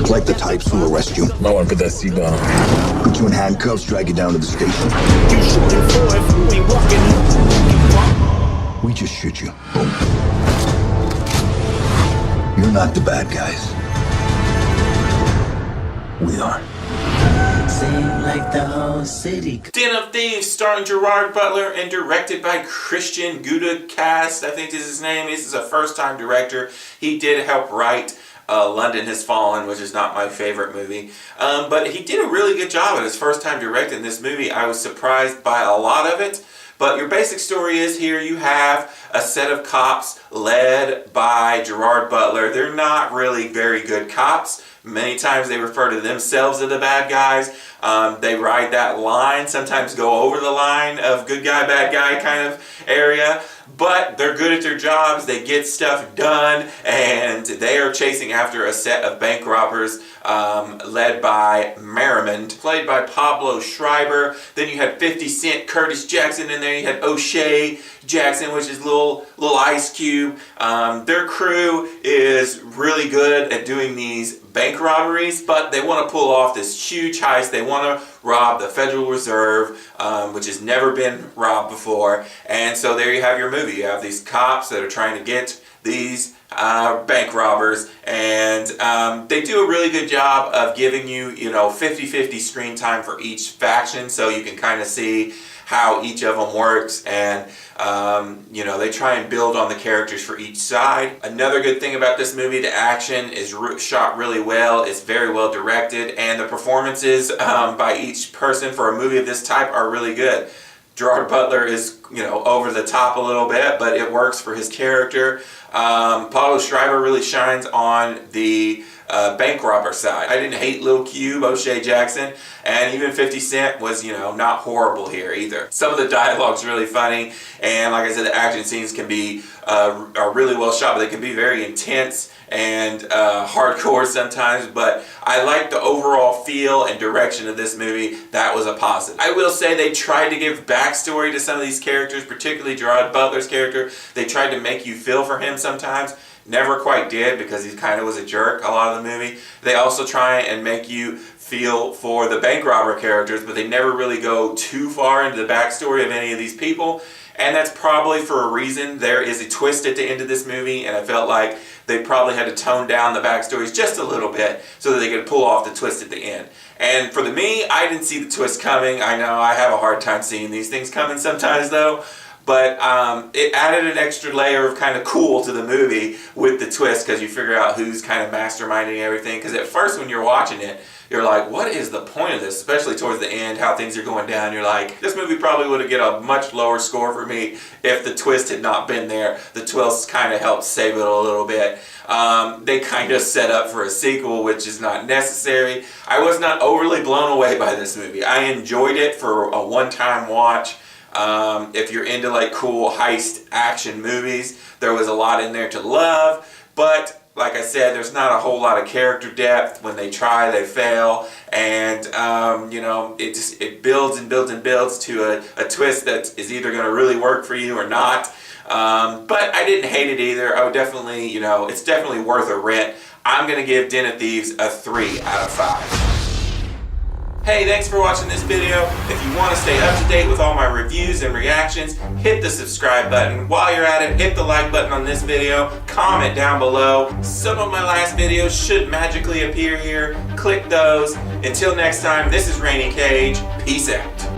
look like the types who'll arrest you. Might want to put that seatbelt on. Put you in handcuffs, drag you down to the station. You shooting for if you ain't walking. We just shoot you. Boom. You're not the bad guys. We are. Seem like the whole city. Den of Thieves, starring Gerard Butler and directed by Christian Gudicast, I think is his name. This is a first-time director. He did help write London Has Fallen, which is not my favorite movie. But he did a really good job at his first time directing this movie. I was surprised by a lot of it. But your basic story is here you have a set of cops led by Gerard Butler. They're not really very good cops. Many times they refer to themselves as the bad guys. They ride that line, sometimes go over the line of good guy, bad guy kind of area. But they're good at their jobs, they get stuff done, and they are chasing after a set of bank robbers led by Merriman, played by Pablo Schreiber. Then you had 50 Cent, Curtis Jackson in there. You had O'Shea Jackson, which is little Ice Cube. Their crew is really good at doing these bank robberies, but they want to pull off this huge heist. They want to rob the Federal Reserve, which has never been robbed before. And so there you have your movie. You have these cops that are trying to get these bank robbers, and they do a really good job of giving you, 50-50 screen time for each faction, so you can kind of see how each of them works, and they try and build on the characters for each side. Another good thing about this movie, the action is shot really well, it's very well directed, and the performances by each person for a movie of this type are really good. Gerard Butler is, over the top a little bit, but it works for his character. Pablo Schreiber really shines on the bank robber side. I didn't hate Lil Cube, O'Shea Jackson, and even 50 Cent was, not horrible here either. Some of the dialogue's really funny, and like I said, the action scenes can be are really well shot, but they can be very intense and hardcore sometimes, but I like the overall feel and direction of this movie. That was a positive. I will say they tried to give backstory to some of these characters, particularly Gerard Butler's character. They tried to make you feel for him sometimes. Never quite did, because he kind of was a jerk a lot of the movie. They also try and make you feel for the bank robber characters, but they never really go too far into the backstory of any of these people. And that's probably for a reason. There is a twist at the end of this movie, and I felt like they probably had to tone down the backstories just a little bit so that they could pull off the twist at the end. And for me, I didn't see the twist coming. I know I have a hard time seeing these things coming sometimes though. But it added an extra layer of kind of cool to the movie with the twist, because you figure out who's kind of masterminding everything. Because at first when you're watching it, you're like, what is the point of this? Especially towards the end, how things are going down. You're like, this movie probably would have get a much lower score for me if the twist had not been there. The twist kind of helped save it a little bit. They kind of set up for a sequel, which is not necessary. I was not overly blown away by this movie. I enjoyed it for a one-time watch. If you're into like cool heist action movies, there was a lot in there to love, but like I said, there's not a whole lot of character depth. When they try, they fail, and it builds and builds and builds to a twist that is either going to really work for you or not. But I didn't hate it either. I would definitely, it's definitely worth a rent. I'm going to give Den of Thieves a 3 out of 5. Hey, thanks for watching this video. If you want to stay up to date with all my reviews and reactions, hit the subscribe button. While you're at it, hit the like button on this video, comment down below. Some of my last videos should magically appear here. Click those. Until next time, this is Rainy Cage. Peace out.